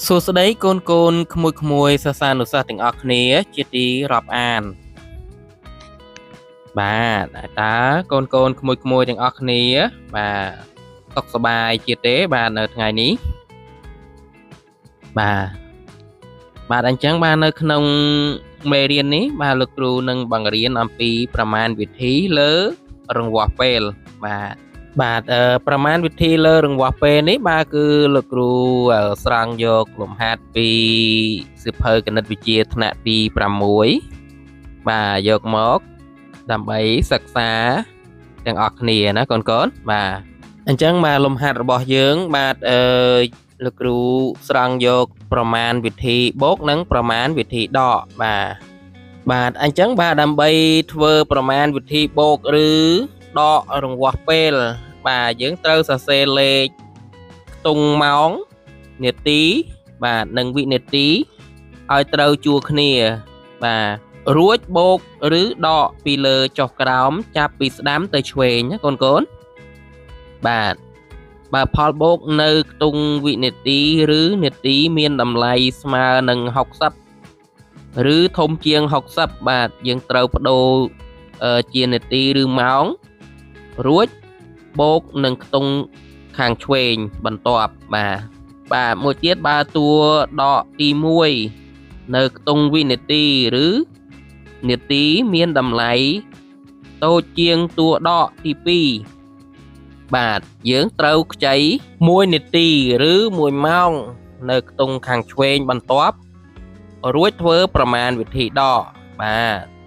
សួស្តីកូនកូនក្មួយសិស្សានុសិស្សទាំងអស់គ្នាជាទីរាប់អានបាទតើកូនកូនក្មួយទាំងអស់គ្នាបាទសុខសប្បាយជាទេបាទនៅថ្ងៃនេះបាទអញ្ចឹងបាទនៅក្នុងមេរៀននេះបាទលោកគ្រូនឹងបង្រៀនអំពីប្រមាណវិធីលើរង្វាស់ពេលបាទប្រមាណវិធីលើរង្វាស់ពេលនេះបាទគឺលោកគ្រូស្រង់យកលំហាត់ពីសៀវភៅគណិតវិទ្យាថ្នាក់ទី6បាទយកមកដើម្បីសិក្សាទាំងអស់គ្នាណាកូនបាទអញ្ចឹងបាទលំហាត់របស់យើងបាទលោកគ្រូស្រង់យកប្រមាណវិធីបូកនិងប្រមាណវិធីដកបាទអញ្ចឹងបាទដើម្បីធ្វើប្រមាណវិធីបូកឬដករង្វាស់ពេលបាទយើងត្រូវសរសេរលេខខ្ទង់ម៉ោងនាទីបាទនិងវិនាទីឲ្យត្រូវជួរគ្នាបាទរួចបូកឬដកពីលើចុះក្រោមចាប់ពីស្ដាំទៅឆ្វេងណាកូនបាទបើផលបូកនៅខ្ទង់វិនាទីឬនាទីមានតម្លៃស្មើនឹង60ឬធំជាង60បាទយើងត្រូវបដូរជានាទីឬម៉ោងរួចបូកនឹងខ្ទង់ខាងឆ្វេងបន្ទាប់បាទមួយទៀតបើតួដកទី1នៅខ្ទង់វិនាទីឬនាទីមានតម្លៃតូចជាងតួដកទី2បាទយើងត្រូវខ្ចី1នាទីឬ1ម៉ោងនៅខ្ទង់ខាងឆ្វេងបន្ទាប់រួចធ្វើប្រមាណវិធីដកបាទ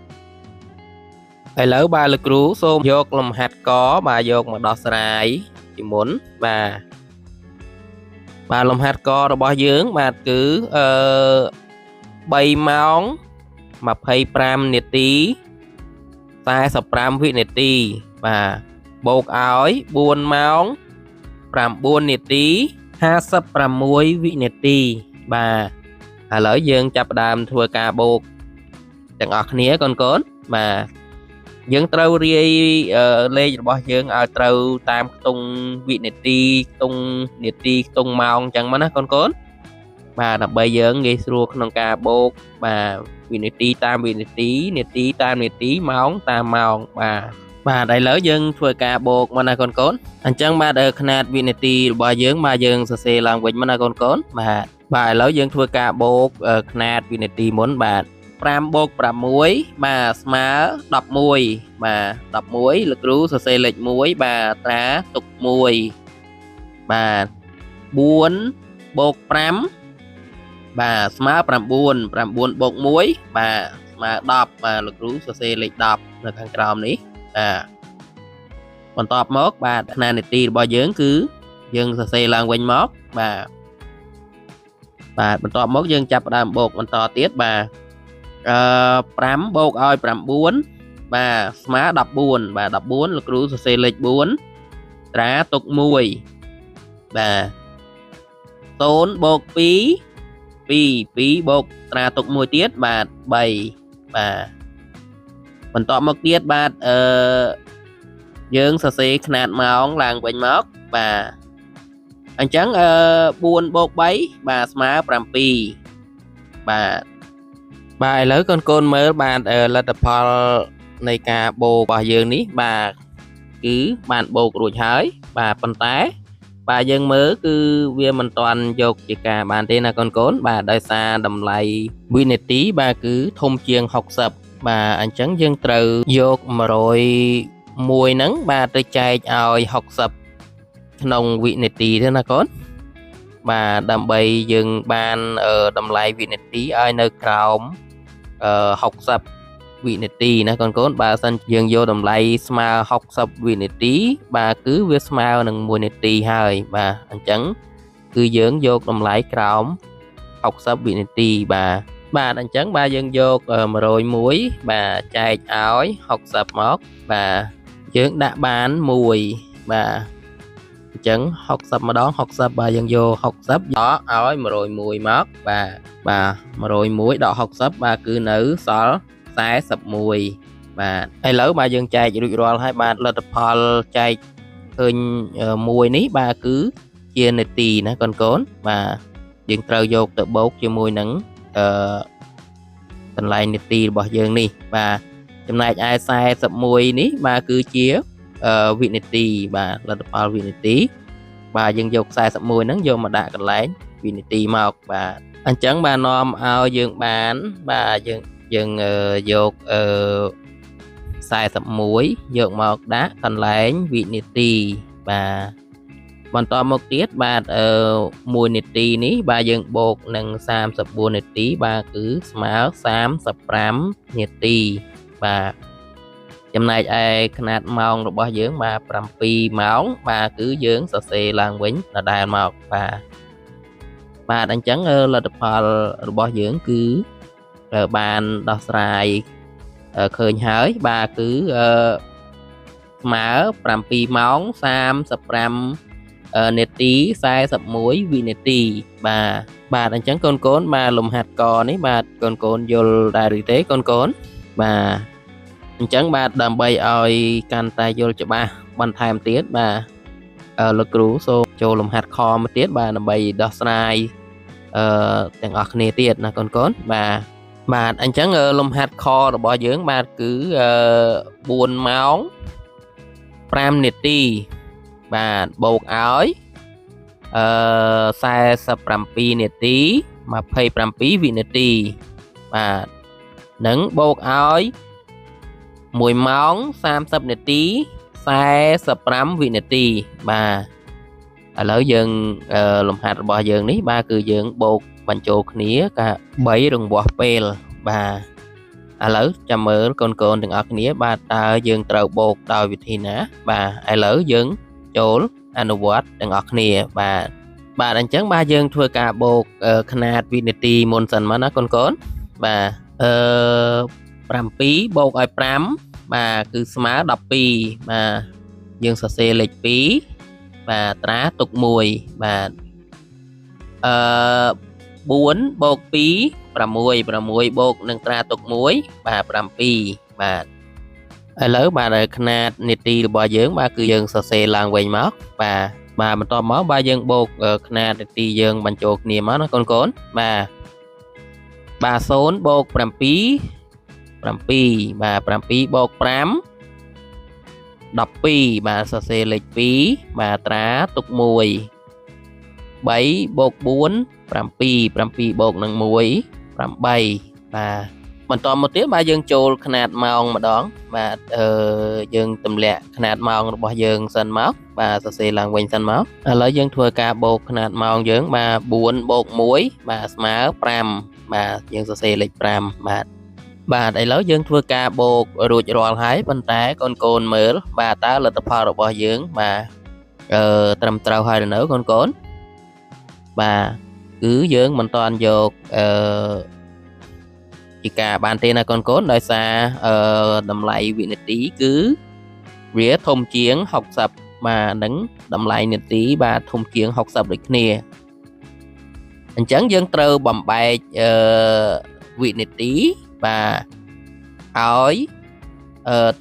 ឥឡូវបាទលោកគ្រូសូមយកលំហាត់កបាទយកមកដោះស្រាយជាមុនបាទលំហាត់ករបស់យើងបាទគឺ3ម៉ោង25នាទី45វិនាទីបាទបូកឲ្យ4ម៉ោង9នាទី56វិនាទីបាទឥឡូវយើងចាប់ផ្ដើមធ្វើការបូកទាំងអស់គ្នាកូនបាទយើងត្រូវរាយលេខរបស់យើងឲ្យត្រូវតាមខ្ទង់វិនាទីខ្ទង់នាទីខ្ទង់ម៉ោងអញ្ចឹងមកណាកូនបាទដើម្បីយើងងាយស្រួលក្នុងការបូកបាទវិនាទីតាមវិនាទីនាទីតាមនាទីម៉ោងតាមម៉ោងបាទឥឡូវយើងធ្វើការបូកមកណាកូនអញ្ចឹងបាទຂະຫນាតវិនាទីរបស់យើងបាទយើងសរសេរឡើងវិញមកណាកូនបាទឥឡូវយើងធ្វើការបូកຂະຫນាតវិនាទីមុនបាទ5បូក6បាទស្មើ11បាទ11លោកគ្រូសរសេរលេខ1បាទត្រាទុក1បាទ4បូក5បាទស្មើ9 9បូក1បាទស្មើ10បាទលោកគ្រូសរសេរលេខ10នៅខាងក្រោមនេះបន្ទាប់មកបាទຂະຫນាតនាទីរបស់យើងគឺយើងសរសេរឡើងវិញមកបាទបន្ទាប់មកយើងចាប់ផ្ដើមបូកបន្តទៀតបាទ5បូកឲ្យ9បាទស្មើ14បាទ14លោកគ្រូសរសេរលេខ4ត្រាទុក1បាទ0បូក2 2បូកត្រាទុក1ទៀតបាទ3បាទបន្ទាប់មកទៀតបាទយើងសរសេរຂະຫນាតម៉ោងឡើងវិញមកបាទអញ្ចឹង4បូក3បាទស្មើ7បាទឥឡូវកូនមើលបាទលទ្ធផលនៃការបូករបស់យើងនេះបាទគឺបានបូករួចហើយបាទប៉ុន្តែបាទយើងមើលគឺវាមិនទាន់យកជាការបានទេណាកូនបាទដោយសារតម្លៃវិនាទីបាទគឺធំជាង60បាទអញ្ចឹងយើងត្រូវយក101ហ្នឹងបាទទៅចែកឲ្យ60ក្នុងវិនាទីទេណាកូនបាទដើម្បីយើងបានតម្លៃវិនាទីឲ្យនៅក្រោម60វិនាទីណាកូនបើសិនយើងយកតម្លៃស្មើ60វិនាទីបាទគឺវាស្មើនឹង1នាទីហើយបាទអញ្ចឹងគឺយើងយកតម្លៃក្រោម60វិនាទីបាទអញ្ចឹងបាទយើងយក101បាទចែកឲ្យ60មកបាទយើងដាក់បាន1បាទអញ្ចឹង60ម្ដង60បាទយើងយក60ដកឲ្យ101មកបាទ101ដក60បាទគឺនៅសល់41បាទឥឡូវបាទយើងចែករួចរាល់ហើយបាទលទ្ធផលចែកឃើញ1នេះបាទគឺជានាទីណាកូនបាទ យើងត្រូវយកទៅបូកជាមួយនឹងកន្លែងនីតិរបស់យើងនេះបាទចំណែកឯ41នេះបាទគឺជាវិនាទីបាទលទ្ធផលវិនាទីបាទយើងយក41ហ្នឹងយកមកដាក់កន្លែងវិនាទីមកបាទអញ្ចឹងបាទនាំឲ្យយើងបានបាទយើងយក41យកមកដាក់កន្លែងវិនាទីបាទបន្តមកទៀតបាទ1នាទីនេះបាទយើងបូកនឹង34នាទីបាទគឺស្មើ35នាទីបាទចំណែកឯຂະຫນាតម៉ោងរបស់យើងបាទ7ម៉ោងបាទគឺយើងសរសេរឡើងវិញដដែលមកបាទអញ្ចឹងលទ្ធផលរបស់យើងគឺបានដោះស្រាយឃើញហើយបាទគឺស្មើ7ម៉ោង35នាទី41វិនាទីបាទអញ្ចឹងកូនបាទលំហាត់កនេះបាទកូនយល់ដែរឬទេកូនបាទអញ្ចឹងបាទដើម្បីឲ្យកាន់តែយល់ច្បាស់បន្ថែមទៀតបាទលោកគ្រូសូមចូលលំហាត់ខមកទៀតបាទដើម្បីដោះស្រាយទាំងអស់គ្នាទៀតណាកូនបាទអញ្ចឹងលំហាត់ខរបស់យើងបាទគឺ4ម៉ោង5នាទីបាទបូកឲ្យ47នាទី27វិនាទីបាទនឹងបូកឲ្យ1ម៉ោង30នាទី45វិនាទីបាទឥឡូវយើងលំហាត់របស់យើងនេះបាទគឺយើងបូកបញ្ចូលគ្នាcả 3រង្វាស់ពេលបាទឥឡូវចាំមើលកូនទាំងអស់គ្នាបាទតើយើងត្រូវបូកដោយវិធីណាបាទឥឡូវយើងចូលអនុវត្តទាំងអស់គ្នាបាទអញ្ចឹងបាទយើងធ្វើការបូកຂະຫນាតវិនាទីមុនសិនមកណាកូនបាទ7បូកឲ្យ5បាទគឺស្មើ12បាទយើងសរសេរលេខ2បាទត្រាទុក1បាទ4បូក2 6បូកនឹងត្រាទុក1បាទ7បាទឥឡូវបាទຂະຫນាតនាទីរបស់យើងបាទគឺយើងសរសេរឡើងវិញមកបាទបន្ទាប់មកបាទយើងបូកຂະຫນាតនាទីយើងបញ្ចូលគ្នាមកណាកូនបាទ0បូក7 7បាទ7បូក5 12បាទសរសេរលេខ2បាទត្រាទុក1 3បូក4 7បូកនឹង1 8បាទបន្តមកទៀតបាទយើងចូលຂະຫນាតម៉ោងម្ដងបាទយើងទម្លាក់ຂະຫນាតម៉ោងរបស់យើងសិនមកបាទសរសេរឡើងវិញសិនមកឥឡូវយើងធ្វើការបូកຂະຫນាតម៉ោងយើងបាទ4បូក1បាទស្មើ5បាទយើងសរសេរលេខ5បាទឥឡូវយើងធ្វើការបូករួចរាល់ហើយប៉ុន្តែកូនមើលបាទតើលទ្ធផលរបស់យើងបាទត្រឹមត្រូវហើយឬនៅកូនបាទគឺយើងមិនតាន់យកជាការបានទេណាកូនដោយសារតម្លៃវិនាទីគឺវាធំជាង60បាទនឹងតម្លៃនាទីបាទធំជាង60ដូចគ្នាអញ្ចឹងយើងត្រូវបំបែកវិនាទីបាទឲ្យ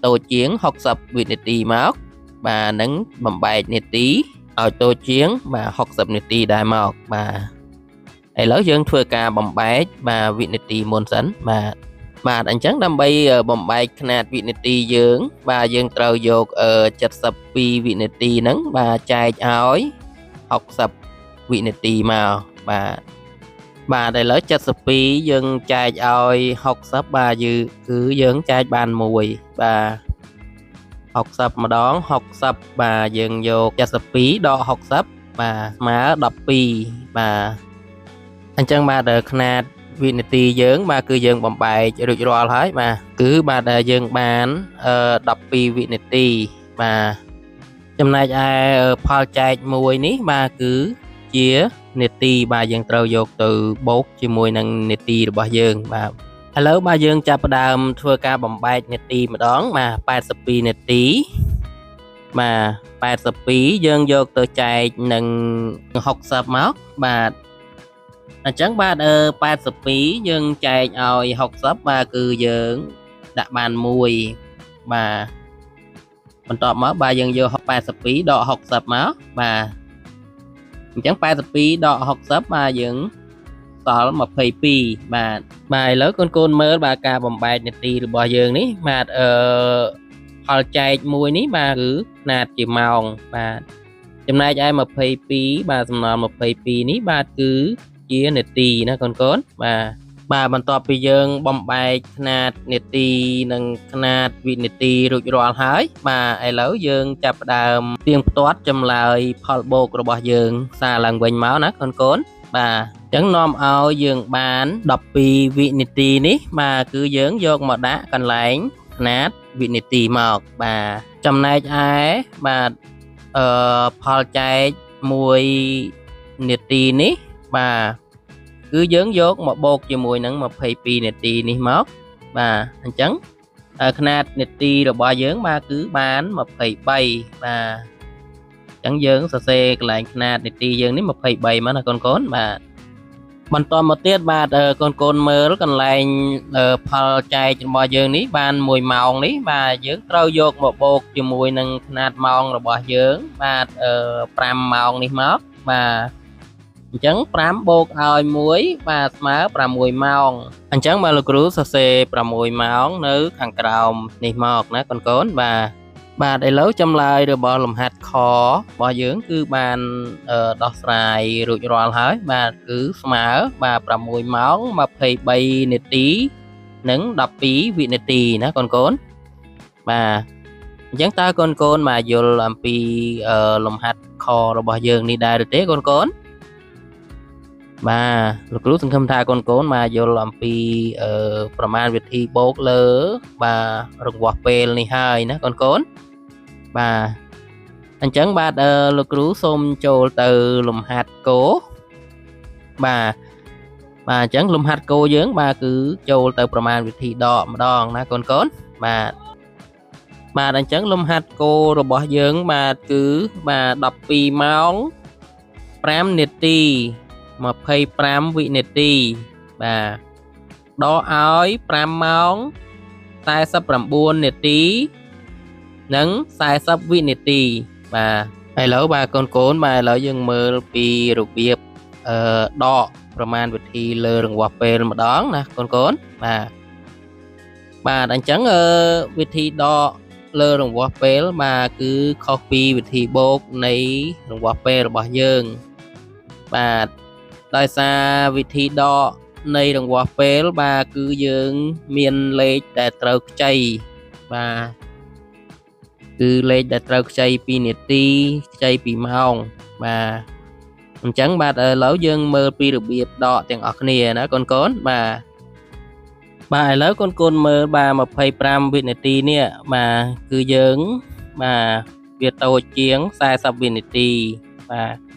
តូចជាង60វិនាទីមកបាទនឹងបំបែកនាទីឲ្យតូចជាងបាទ60នាទីដែរមកបាទឥឡូវយើងធ្វើការបំបែកបាទវិនាទីមុនសិនបាទអញ្ចឹងដើម្បីបំបែកຂະຫນាតវិនាទីយើងបាទយើងត្រូវយក72វិនាទីហ្នឹងបាទចែកឲ្យ60វិនាទីមកបាទឥឡូវ72យើងចែកឲ្យ60បាទគឺយើងចែកបាន1បាទ60ម្ដង60បាទយើងយក72ដក60បាទស្មើ12បាទអញ្ចឹងបាទຂະຫນាតវិនាទីយើងបាទគឺយើងបំបែករួចរាល់ហើយបាទគឺបាទយើងបាន12វិនាទីបាទចំណែកឯផលចែក1នេះបាទគឺជានាទីបាទយើងត្រូវយកទៅបូកជាមួយនឹងនាទីរបស់យើងបាទឥឡូវបាទយើងចាប់ផ្ដើមធ្វើការបំបែកនាទីម្ដងបាទ82នាទីបាទ82យើងយកទៅចែកនឹង60មកបាទអញ្ចឹងបាទ82យើងចែកឲ្យ60បាទគឺយើងដាក់បាន1បាទបន្ទាប់មកបាទយើងយក82ដក60មកបាទ អញ្ចឹង82ដក60បាទយើងសល់22បាទឥឡូវកូនមើលបាទការបំបែកនាទីរបស់យើងនេះបាទផលចែកមួយនេះបាទគឺຂະຫນາດជាម៉ោងបាទចំណែកឯ22បាទសំណល់22នេះបាទគឺជានាទីណាកូនបាទបន្ទាប់ពីយើងបំបែកຂະຫນາດនាទីនិងຂະຫນາດវិនាទីរួចរាល់ហើយបាទឥឡូវយើងចាប់ផ្ដើមទៀងផ្ទាត់ចម្លើយផលបូករបស់យើងសារឡើងវិញមកណាកូនបាទអញ្ចឹងនាំឲ្យយើងបាន12វិនាទីនេះបាទគឺយើងយកមកដាក់កន្លែងຂະຫນាតវិនាទីមកបាទចំណែកឯបាទផលចែក1នាទីនេះបាទគឺយើងយកមកបូកជាមួយនឹង22នាទីនេះមកបាទអញ្ចឹងຂະຫນាតនាទីរបស់យើងបាទគឺបាន23បាទអញ្ចឹងយើងសរសេរកន្លែងຂະຫນាតនាទីយើងនេះ23មកណាកូនបាទបន្តមកទៀតបាទកូនមើលកន្លែងផលចែករបស់យើងនេះបាន1ម៉ោងនេះបាទយើងត្រូវយកមកបូកជាមួយនឹងຂະຫນាតម៉ោងរបស់យើងបាទ5ម៉ោងនេះមកបាទអញ្ចឹង5បូកឲ្យ1បាទស្មើ6ម៉ោងអញ្ចឹងបាទលោកគ្រូសរសេរ6ម៉ោងនៅខាងក្រោមនេះមកណាកូនបាទឥឡូវចម្លើយរបស់លំហាត់ខរបស់យើងគឺបានដោះស្រាយរួចរាល់ហើយបាទគឺស្មើបាទ6ម៉ោង23នាទីនិង12វិនាទីណាកូនបាទអញ្ចឹងតើកូនបាទយល់អំពីលំហាត់ខរបស់យើងនេះដែរឬទេកូនបាទលោកគ្រូសង្ឃឹមថាកូនបាទយល់អំពីប្រមាណវិធីបូកលើបាទរង្វាស់ពេលនេះហើយណាកូនបាទអញ្ចឹងបាទលោកគ្រូសូមចូលទៅលំហាត់គោបាទអញ្ចឹងលំហាត់គោយើងបាទគឺចូលទៅប្រមាណវិធីដកម្ដងណាកូនបាទអញ្ចឹងលំហាត់គោរបស់យើងបាទគឺបាទ12ម៉ោង5នាទី25វិនាទីបាទដកឲ្យ5ម៉ោង49នាទីនិង40វិនាទីបាទឥឡូវបាទកូនបាទឥឡូវយើងមើលពីរបៀបដកប្រមាណវិធីលើរង្វាស់ពេលម្ដងណាកូនបាទអញ្ចឹងវិធីដកលើរង្វាស់ពេលបាទគឺខុសពីវិធីបូកនៃរង្វាស់ពេលរបស់យើងបាទដោយសារវិធីដកនៃរង្វាស់ពេលបាទគឺយើងមានលេខដែលត្រូវខ្ចីបាទគឺលេខដែលត្រូវខ្ចីពីនាទីខ្ចីពីម៉ោងបាទអញ្ចឹងបាទឥឡូវយើងមើលពីរបៀបដកទាំងអស់គ្នាណាកូនបាទឥឡូវកូនមើលបាទ25វិនាទីនេះបាទគឺយើងបាទវាតូចជាង40វិនាទីបាទ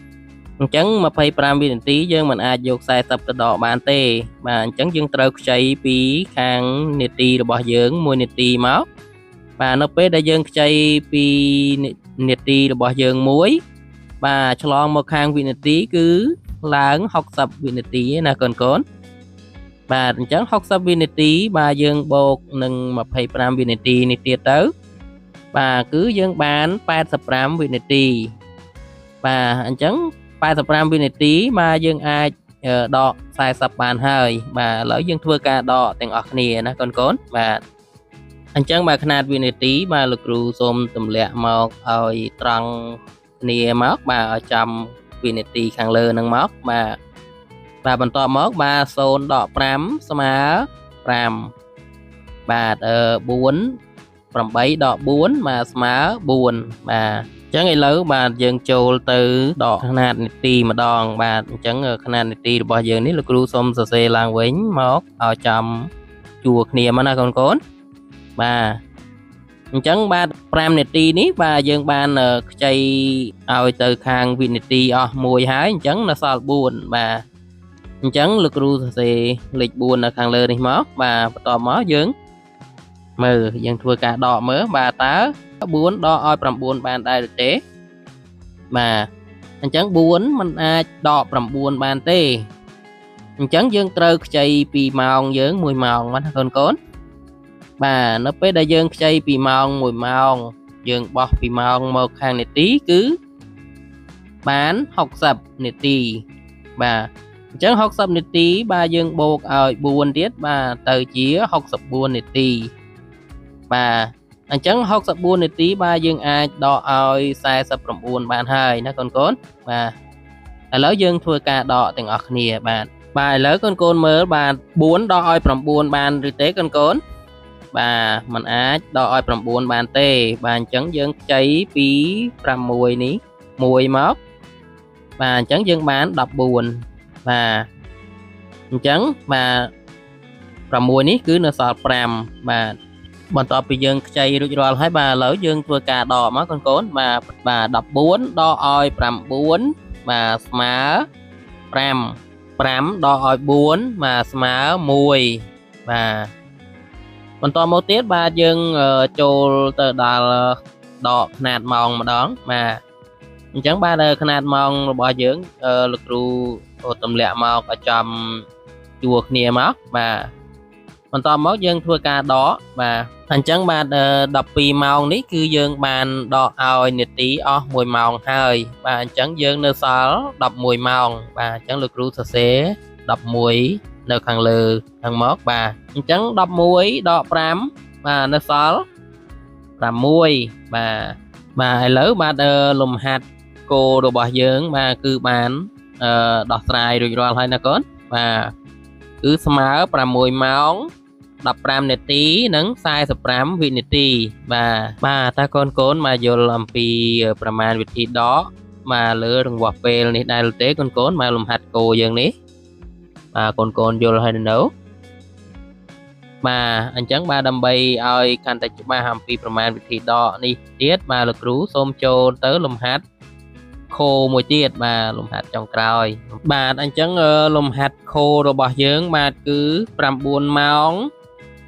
អញ្ចឹង25វិនាទីយើងមិនអាចយក40ទៅដកបានទេបាទអញ្ចឹងយើងត្រូវខ្ចីពីខាងនាទីរបស់យើង1នាទីមកបាទនៅពេលដែលយើងខ្ចីពីនាទីរបស់យើងមួយបាទឆ្លងមកខាងវិនាទីគឺឡើង60វិនាទីណាកូនបាទអញ្ចឹង60វិនាទីបាទយើងបូកនឹង25វិនាទីនេះទៀតទៅបាទគឺយើងបាន85វិនាទីបាទអញ្ចឹង85វិនាទីបាទយើងអាចដក40បានហើយបាទឥឡូវយើងធ្វើការដកទាំងអស់គ្នាណាកូនបាទអញ្ចឹងបាទຂະຫນາດវិនាទីបាទលោកគ្រូសូមទម្លាក់មកឲ្យត្រង់គ្នាមកបាទឲ្យចំវិនាទីខាងលើហ្នឹងមកបាទបន្ទាប់មកបាទ0ដក5ស្មើ5បាទ4 8ដក4បាទស្មើ4បាទអញ្ចឹងឥឡូវបាទយើងចូលទៅដកຂະຫນາດនាទីម្ដងបាទអញ្ចឹងຂະຫນາດនាទីរបស់យើងនេះលោកគ្រូសូមសរសេរឡើងវិញមកឲ្យចំជួរគ្នាមកណាកូនបាទអញ្ចឹងបាទ5នាទីនេះបាទយើងបានខ្ចីឲ្យទៅខាងវិនាទីអស់មួយហើយអញ្ចឹងនៅសល់4បាទអញ្ចឹងលោកគ្រូសរសេរលេខ4នៅខាងលើនេះមកបាទបន្ទាប់មកយើងមើលយើងធ្វើការដកមើលបាទតើ4ដកឲ្យ9បានដែរឬទេបាទអញ្ចឹង4มันអាចដក9បានទេអញ្ចឹងយើងត្រូវខ្ចីពីម៉ោងយើង1ម៉ោងបាទកូនបាទនៅពេលដែលយើងខ្ចីពីម៉ោង1ម៉ោងយើងបោះពីម៉ោងមកខាងនាទីគឺ បាន60នាទីបាទអញ្ចឹង60នាទីបាទយើងបូកឲ្យ4ទៀតបាទទៅជា64នាទីបាទអញ្ចឹង64នាទីបាទយើងអាចដកឲ្យ49បានហើយណាកូនបាទឥឡូវយើងធ្វើការដកទាំងអស់គ្នាបាទឥឡូវកូនមើលបាទ4ដកឲ្យ9បានឬទេកូនបាទมันអាចដកឲ្យ9បានទេបាទអញ្ចឹងយើងខ្ចីពី6នេះ1មកបាទអញ្ចឹងយើងបាន14បាទអញ្ចឹងបាទ6នេះគឺនៅសល់5បាទបន្ទាប់ពីយើងខ្ចីរួចរាល់ហើយបាទឥឡូវយើងធ្វើការដកមកកូនបាទ14ដកឲ្យ9បាទស្មើ5ដកឲ្យ4បាទស្មើ1បាទបន្តមកទៀតបាទយើងចូលទៅដល់ដកຂະຫນាតម៉ោងម្ដងបាទអញ្ចឹងបាទຂະຫນាតម៉ោងរបស់យើងលោកគ្រូទម្លាក់មកឲ្យចំជួរគ្នាមកបាទបន្តមកយើងធ្វើការដកបាទអញ្ចឹងបាទ12ម៉ោងនេះគឺយើងបានដកឲ្យនាទីអស់1ម៉ោងហើយបាទអញ្ចឹងយើងនៅសល់11ម៉ោងបាទអញ្ចឹងលោកគ្រូសរសេរ11នៅខាងលើខាងមកបាទអញ្ចឹង11ដក5បាទនៅសល់6បាទឥឡូវបាទលំហាត់គោលរបស់យើងបាទគឺបានដោះស្រាយរួចរាល់ហើយណាកូនបាទគឺស្មើ6ម៉ោង15នាទីនិង45វិនាទីបាទតើកូនមកយល់អំពីប្រមាណវិធីដកមកលើរង្វាស់ពេលនេះដែរទេកូនមកលំហាត់គោយើងនេះបាទកូនយល់ហើយនៅបាទអញ្ចឹងបាទដើម្បីឲ្យកាន់តែច្បាស់អំពីប្រមាណវិធីដកនេះទៀតបាទលោកគ្រូសូមចូលទៅលំហាត់ខោមួយទៀតបាទលំហាត់ចុងក្រោយបាទអញ្ចឹងលំហាត់ខោរបស់យើងបាទគឺ9ម៉ោង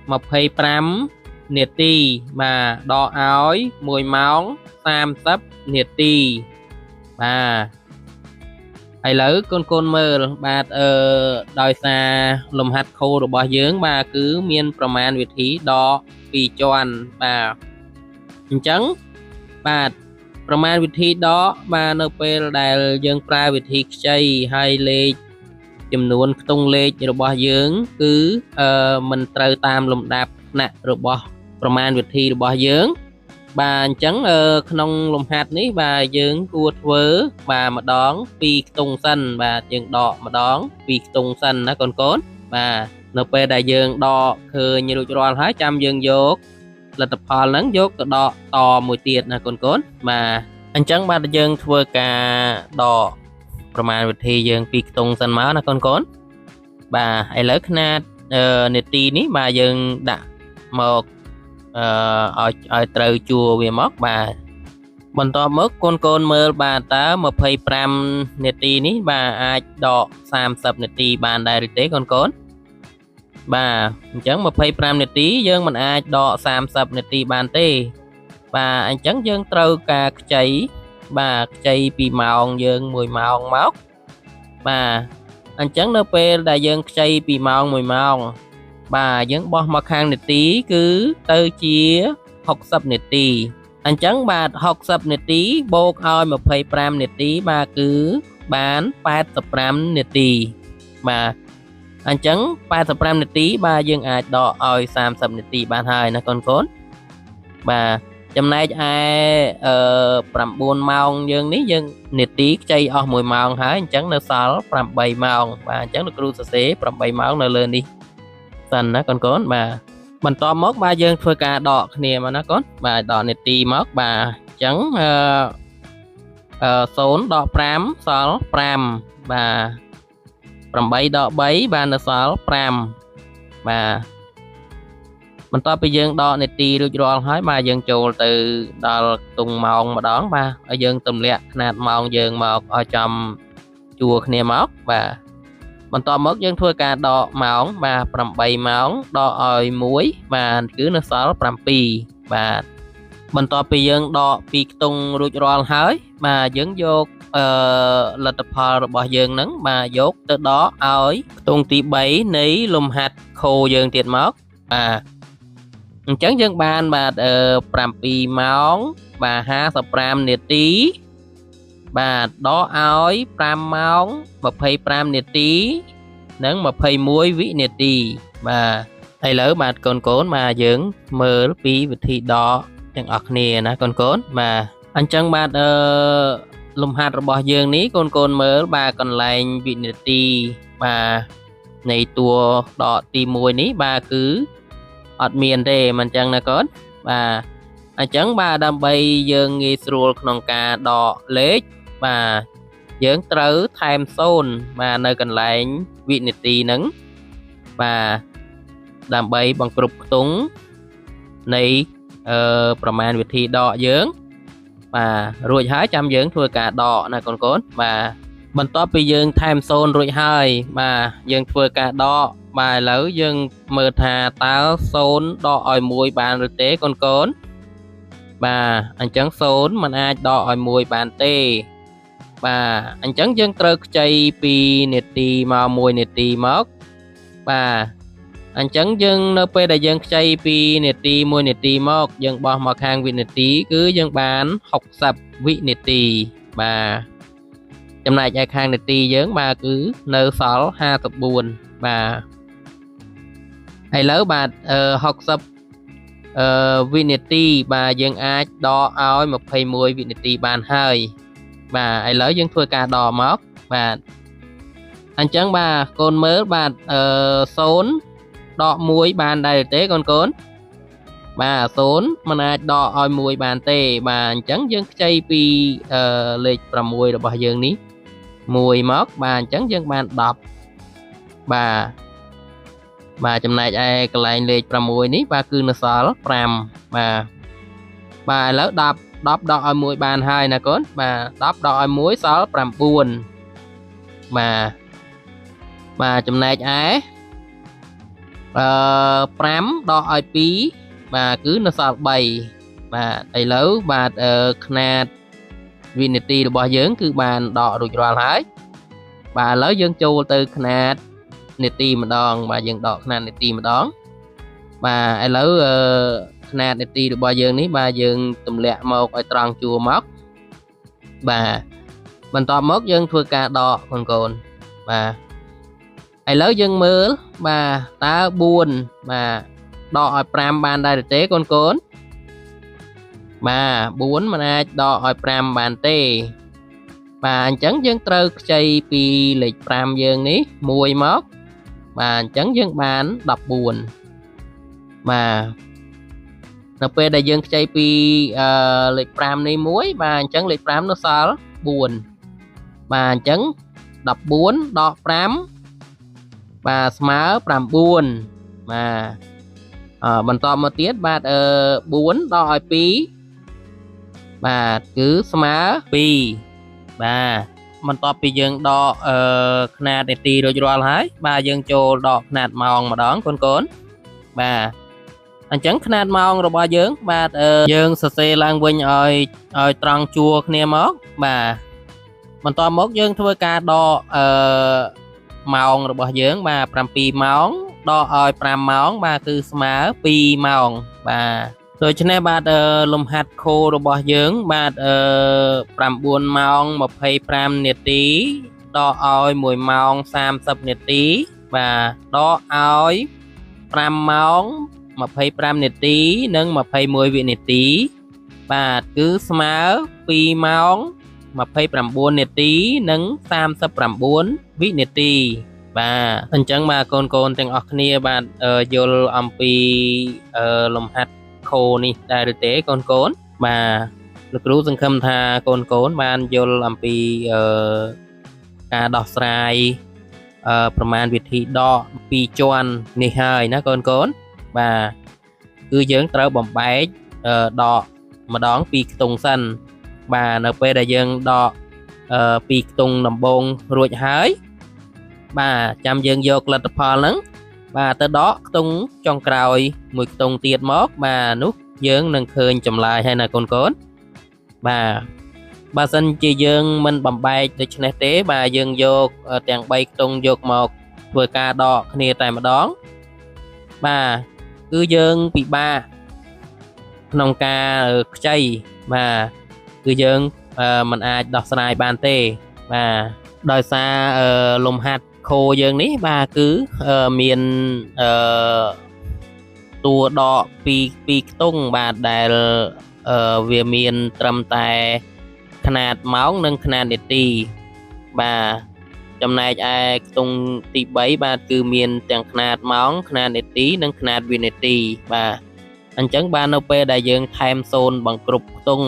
25នាទីបាទដកឲ្យ1ម៉ោង30នាទីបាទឥឡូវកូនមើលបាទដោយសារលំហាត់ខោរបស់យើងបាទគឺមានប្រមាណវិធីដក2ជាន់បាទអញ្ចឹងបាទប្រមាណវិធីដកបាទនៅពេលដែលយើងប្រើវិធីខ្ចីហើយលេខចំនួនខ្ទង់លេខរបស់យើងគឺមិនត្រូវតាមលំដាប់ថ្នាក់របស់ប្រមាណវិធីរបស់យើងបាទអញ្ចឹងក្នុងលំហាត់នេះបាទយើងគួរធ្វើបាទម្ដង2ខ្ទង់សិនបាទយើងដកម្ដង2ខ្ទង់សិនណាកូនបាទនៅពេលដែលយើងដកឃើញរួចរាល់ហើយចាំយើងយកលទ្ធផលហ្នឹងយកទៅដកតមួយទៀតណាកូនបាទអញ្ចឹងបាទយើងធ្វើការដកប្រមាណវិធីយើង2ខ្ទង់សិនមកណាកូនបាទឥឡូវຂະຫນាតនាទីនេះបាទយើងដាក់មកឲ្យត្រូវជួរវាមកបាទបន្ទាប់មកកូនមើលបាទតើ25នាទីនេះបាទអាចដក30នាទីបានដែរឬទេកូនបាទអញ្ចឹង25នាទីយើងមិនអាចដក30នាទីបានទេបាទអញ្ចឹងយើងត្រូវការខ្ចីបាទខ្ចីពីម៉ោងយើង1ម៉ោងមកបាទអញ្ចឹងនៅពេលដែលយើងខ្ចីពីម៉ោង1ម៉ោងបាទយើងបោះមកខាងនាទីគឺទៅជា60នាទីអញ្ចឹងបាទ60នាទីបូកឲ្យ25នាទីបាទគឺបាន85នាទីបាទអញ្ចឹង85នាទីបាទយើងអាចដកឲ្យ30នាទីបានហើយណាកូនបាទចំណែកឯ9ម៉ោងយើងនេះយើងនាទីខ្ចីអស់1ម៉ោងហើយអញ្ចឹងនៅសល់8ម៉ោងបាទអញ្ចឹងលោកគ្រូសរសេរ8ម៉ោងនៅលើនេះសិនណាកូនបាទបន្ទាប់មកបាទយើងធ្វើការដកគ្នាមកណាកូនបាទដកនាទីមកបាទអញ្ចឹង0ដក5សល់5បាទ8ដក3បាននៅសល់5បាទបន្ទាប់ពីយើងដកនាទីរួចរាល់ហើយបាទយើងចូលទៅដល់ខ្ទង់ម៉ោងម្ដងបាទហើយយើងទម្លាក់ຂະຫນាតម៉ោងយើងមកឲ្យចំជួរគ្នាមកបាទបន្ទាប់មកយើងធ្វើការដកម៉ោងបាទ8ម៉ោងដកឲ្យ1បាទគឺនៅសល់7បាទបន្ទាប់ពីយើងដកពីខ្ទង់រួចរាល់ហើយបាទយើងយកលទ្ធផលរបស់យើងហ្នឹងបាទយកទៅដកឲ្យខ្ទង់ទី3នៃលំហាត់ខោយើងទៀតមកបាទអញ្ចឹងយើងបានបាទ7ម៉ោងបាទ55នាទី បាទដកឲ្យ5ម៉ោង25នាទីនិង21វិនាទីបាទឥឡូវបាទកូនបាទយើងមើលពីវិធីដកទាំងអស់គ្នាណាកូនបាទអញ្ចឹងបាទលំហាត់របស់យើងនេះកូនមើលបាទកន្លែងវិនាទីបាទនៃតួដកទី1នេះបាទគឺអត់មានទេមិនអញ្ចឹងណាកូនបាទអញ្ចឹងបាទដើម្បីយើងងាយស្រួលក្នុងការដកលេខបាទយើងត្រូវថែម0បាទនៅកន្លែងវិនាទីហ្នឹងបាទដើម្បីបង្គ្រប់ខ្ទង់នៃប្រមាណវិធីដកយើងបាទរួចហើយចាំយើងធ្វើការដកណាកូនបាទបន្ទាប់ពីយើងថែម0រួចហើយបាទយើងធ្វើការដកបាទឥឡូវយើងមើលថាតើ0ដកឲ្យ1បានឬទេកូនបាទអញ្ចឹង0มันអាចដកឲ្យ1បានទេបាទអញ្ចឹងយើងត្រូវខ្ចីពីនាទីមក1នាទីមកបាទអញ្ចឹងយើងនៅពេលដែលយើងខ្ចីពីនាទី1នាទីមកយើងបោះមកខាងវិនាទីគឺយើងបាន60វិនាទីបាទចំណែកឯខាងនាទីយើងបាទគឺនៅសល់54បាទឥឡូវបាទ60វិនាទីបាទយើងអាចដកឲ្យ21វិនាទីបានហើយបាទឥឡូវយើងធ្វើការដកមកបាទអញ្ចឹងបាទកូនមើលបាទ0ដក1បានដែរទេកូនបាទ0มันអាចដកឲ្យ1បានទេបាទអញ្ចឹងយើងខ្ចីពីលេខ6របស់យើងនេះ1មកបាទអញ្ចឹងយើងបាន10បាទចំណែកឯកន្លែងលេខ6នេះបាទគឺនៅសល់5បាទឥឡូវ10ដកឲ្យ1បានហើយណាកូនបាទ10ដកឲ្យ1សល់9បាទចំណែកឯ5ដកឲ្យ2បាទគឺនៅសល់3បាទឥឡូវបាទຂະຫນាតវិនាទីរបស់យើងគឺបានដករួចរាល់ហើយបាទឥឡូវយើងចូលទៅຂະຫນាតនាទីម្ដងបាទយើងដកຂະຫນាតនាទីម្ដងបាទឥឡូវຂະຫນាតនាទីរបស់យើងនេះបាទយើងទម្លាក់មកឲ្យត្រង់ជួរមកបាទបន្ទាប់មកយើងធ្វើការដកកូនបាទឥឡូវយើងមើលបាទតើ4បាទដកឲ្យ5បានដែរទេកូនបាទ4มันអាចដកឲ្យ5បានទេបាទអញ្ចឹងយើងត្រូវខ្ចីពីលេខ5យើងនេះ1មកបាទអញ្ចឹងយើងបាន14បាទនៅពេលដែលយើងខ្ចីពីលេខ5នេះ1បាទអញ្ចឹងលេខ5នៅសល់4បាទអញ្ចឹង14ដក5បាទស្មើ9បាទបន្តមកទៀតបាទ4ដកឲ្យ2បាទគឺស្មើ2បាទបន្ទាប់ពីយើងដកຂະຫນាតនាទីរួចរាល់ហើយបាទយើងចូលដកຂະຫນាតម៉ោងម្ដងកូនបាទអញ្ចឹងຂະຫນាតម៉ោងរបស់យើងបាទយើងសរសេរឡើងវិញឲ្យត្រង់ជួរគ្នាមកបាទបន្ទាប់មកយើងធ្វើការដកម៉ោងរបស់យើងបាទ7ម៉ោងដកឲ្យ5ម៉ោងបាទគឺស្មើ2ម៉ោងបាទដូច្នេះបាទលំហាត់ខូរបស់យើងបាទ9ម៉ោង25នាទីដកឲ្យ1ម៉ោង30នាទីបាទដកឲ្យ5ម៉ោង25នាទីនិង21វិនាទីបាទគឺស្មើ2ម៉ោង29នាទីនិង39វិនាទីបាទអញ្ចឹងបាទកូនទាំងអស់គ្នាបាទយល់អំពីលំហាត់ខូនេះដែរឬទេកូនបាទលោកគ្រូសង្ឃឹមថាកូនបានយល់អំពីការដោះស្រាយប្រមាណវិធីដក2ជាន់នេះហើយណាកូនបាទគឺយើងត្រូវបំបែកដកម្ដង2ខ្ទង់សិនបាទនៅពេលដែលយើងដក2ខ្ទង់ដំបូងរួចហើយបាទចាំយើងយកលទ្ធផលហ្នឹងបាទទៅដកខ្ទង់ចុងក្រោយមួយខ្ទង់ទៀតមកបាទនោះយើងនឹងឃើញចម្លើយហើយណាកូនបាទបើសិនជាយើងមិនបំបែកដូច្នេះទេបាទយើងយកទាំង3ខ្ទង់យកមកធ្វើការដកគ្នាតែម្ដងបាទគឺយើងពិបាកក្នុងការខ្ចីបាទគឺយើង มันអាចដោះស្រាយបានទេបាទដោយសារលំហាត់ខូយើងនេះបាទគឺមានតួដកពីខ្ទង់បាទដែលវាមានត្រឹមតែຂະຫນາດម៉ោងនិងຂະຫນາດនាទីបាទចំណែកឯខ្ទង់ទី3បាទគឺមានទាំងຂະຫນາດម៉ោងຂະຫນາดនាទីនិងຂະຫນາດវិនាទីបាទអញ្ចឹងបាទនៅពេលដែលយើងថែម0បង្គ្រប់ខ្ទង់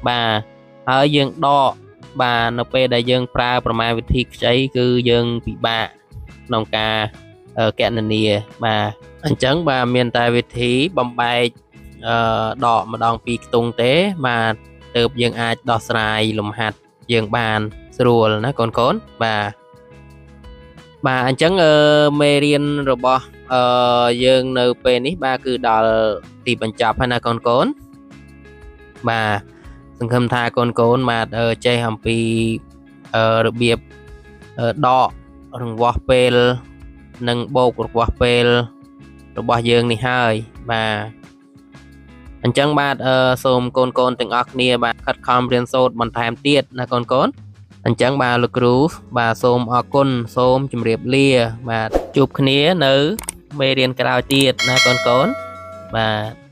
បាទហើយយើងដកបាទនៅពេលដែលយើងប្រើប្រមាណវិធីខ្ចីគឺយើងពិបាកក្នុងការគណនាបាទអញ្ចឹងបាទមានតែវិធីបំបែកដកម្ដងពីខ្ទង់ទេបាទទើបយើងអាចដោះស្រាយលំហាត់យើងបានស្រួលណាកូនបាទអញ្ចឹងមេរៀនរបស់យើងនៅពេលនេះបាទគឺដល់ទីបញ្ចប់ហើយណាកូនបាទសង្ឃឹមថាកូនបាទចេះអំពីរបៀបដករង្វាស់ពេលនិងបូករង្វាស់ពេលរបស់យើងនេះហើយបាទអញ្ចឹងបាទសូមកូនទាំងអស់គ្នាបាទខិតខំរៀនសូត្របន្ថែមទៀតណាកូនអញ្ចឹងបាទលោកគ្រូបាទសូមអរគុណសូមជម្រាបលាបាទជួបគ្នានៅមេរៀនក្រោយទៀតណាកូនបាទ